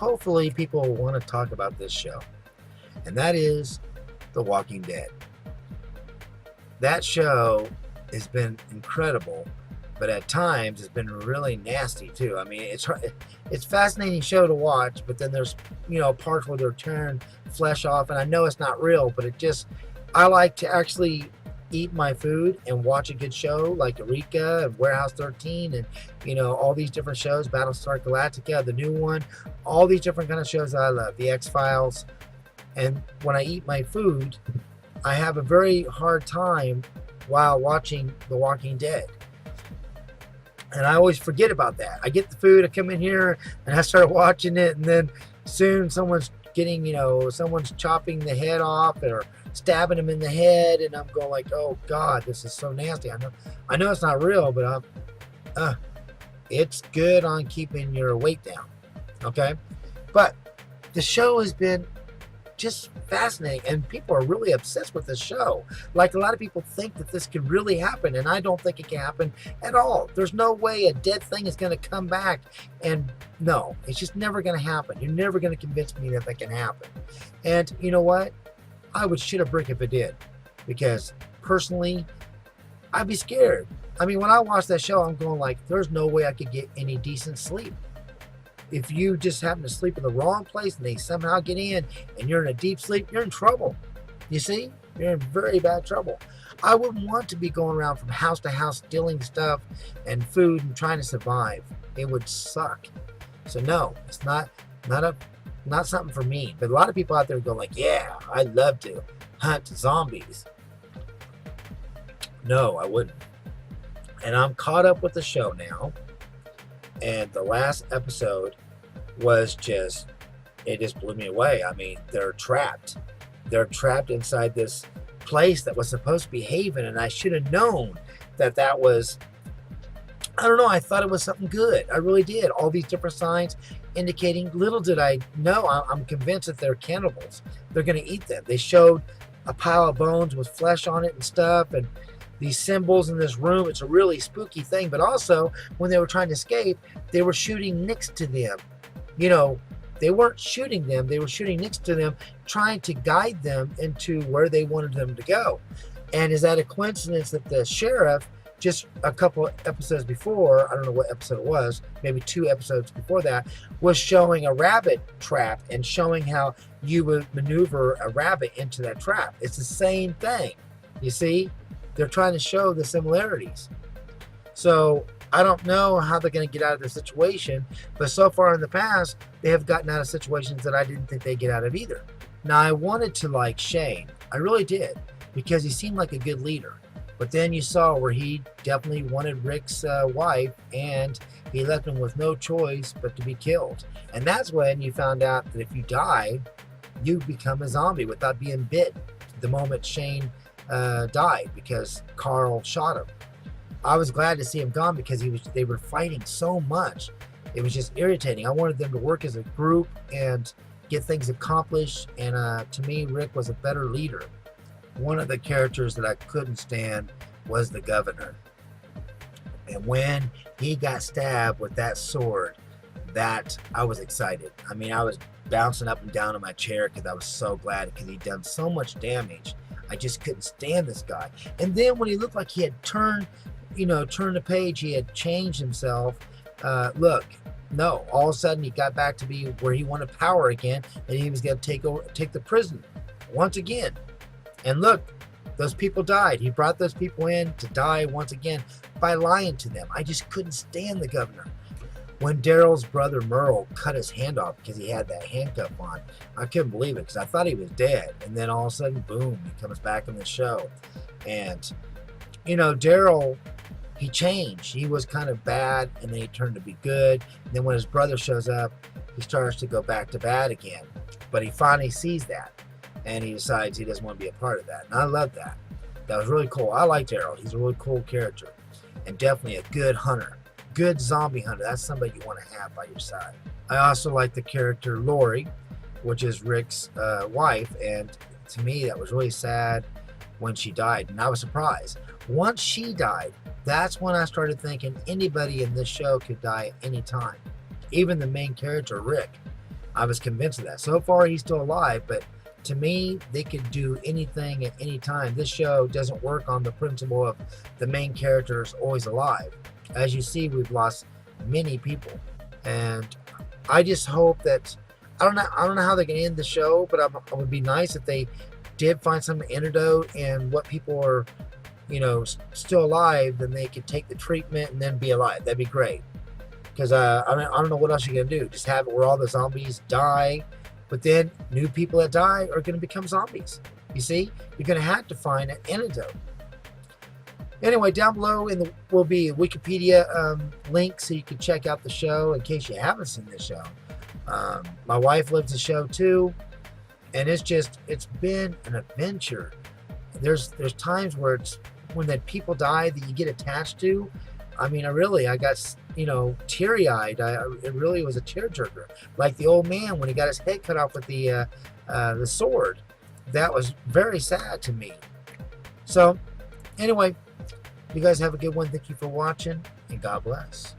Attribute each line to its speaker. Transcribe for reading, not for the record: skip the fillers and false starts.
Speaker 1: hopefully people will want to talk about this show, and that is The Walking Dead. That show has been incredible, but at times it's been really nasty too. I mean, it's a fascinating show to watch, but then there's parts where they're tearing flesh off, and I know it's not real, but I like to actually eat my food and watch a good show like Eureka and Warehouse 13 and all these different shows, Battlestar Galactica, the new one, all these different kind of shows that I love, the X-Files. And when I eat my food, I have a very hard time while watching The Walking Dead. And I always forget about that. I get the food, I come in here and I start watching it, and then soon someone's chopping the head off or stabbing him in the head, and I'm going like, oh God, this is so nasty. I know it's not real, but it's good on keeping your weight down. Okay? But the show has been just fascinating, and people are really obsessed with this show. Like, a lot of people think that this could really happen, and I don't think it can happen at all. There's no way a dead thing is going to come back, and no, it's just never going to happen. You're never going to convince me that can happen. And you know what? I would shit a brick if it did, because personally, I'd be scared. I mean, when I watch that show, I'm going like, there's no way I could get any decent sleep. If you just happen to sleep in the wrong place and they somehow get in and you're in a deep sleep, you're in trouble. You see? You're in very bad trouble. I wouldn't want to be going around from house to house stealing stuff and food and trying to survive. It would suck. So no, it's not something for me. But a lot of people out there go like, yeah, I'd love to hunt zombies. No, I wouldn't. And I'm caught up with the show now. And the last episode was it just blew me away. I mean, they're trapped. They're trapped inside this place that was supposed to be haven, and I should have known that was, I don't know, I thought it was something good. I really did. All these different signs indicating, little did I know, I'm convinced that they're cannibals. They're going to eat them. They showed a pile of bones with flesh on it and stuff, and these symbols in this room. It's a really spooky thing. But also, when they were trying to escape, they were shooting next to them. They weren't shooting them. They were shooting next to them, trying to guide them into where they wanted them to go. And is that a coincidence that the sheriff, just a couple episodes before, I don't know what episode it was, maybe 2 episodes before that, was showing a rabbit trap and showing how you would maneuver a rabbit into that trap. It's the same thing. You see? They're trying to show the similarities. So I don't know how they're going to get out of the situation, but so far in the past, they have gotten out of situations that I didn't think they'd get out of either. Now, I wanted to like Shane. I really did, because he seemed like a good leader. But then you saw where he definitely wanted Rick's wife, and he left him with no choice but to be killed. And that's when you found out that if you die, you become a zombie without being bit the moment Shane died, because Carl shot him. I was glad to see him gone, because they were fighting so much. It was just irritating. I wanted them to work as a group and get things accomplished, and to me, Rick was a better leader. One of the characters that I couldn't stand was the governor. And when he got stabbed with that sword, that I was excited. I mean, I was bouncing up and down in my chair because I was so glad, because he'd done so much damage. I just couldn't stand this guy. And then when he looked like he had turned the page, he had changed himself. All of a sudden he got back to be where he wanted power again, and he was going to take the prison once again. And look, those people died. He brought those people in to die once again by lying to them. I just couldn't stand the governor. When Daryl's brother Merle cut his hand off because he had that handcuff on, I couldn't believe it, because I thought he was dead. And then all of a sudden, boom, he comes back in the show. And, Daryl, he changed. He was kind of bad, and then he turned to be good. And then when his brother shows up, he starts to go back to bad again. But he finally sees that, and he decides he doesn't want to be a part of that. And I love that. That was really cool. I like Daryl. He's a really cool character, and definitely a good hunter. Good zombie hunter. That's somebody you want to have by your side. I also like the character Lori, which is Rick's wife, and to me that was really sad when she died, and I was surprised. Once she died, that's when I started thinking anybody in this show could die at any time, even the main character Rick. I was convinced of that. So far, he's still alive, but to me, they could do anything at any time. This show doesn't work on the principle of the main character is always alive. As you see, we've lost many people, and I just hope that I don't know how they can end the show, but it would be nice if they did find some antidote and what people are, still alive, then they could take the treatment and then be alive. That'd be great. Because I don't know what else you're gonna do. Just have it where all the zombies die, but then new people that die are gonna become zombies. You see, you're gonna have to find an antidote. Anyway, down below will be a Wikipedia link so you can check out the show in case you haven't seen this show. My wife loves the show too, and it's been an adventure. There's times where when the people die that you get attached to. I mean, I got teary-eyed. It really was a tearjerker. Like the old man when he got his head cut off with the sword. That was very sad to me. So, anyway, you guys have a good one. Thank you for watching, and God bless.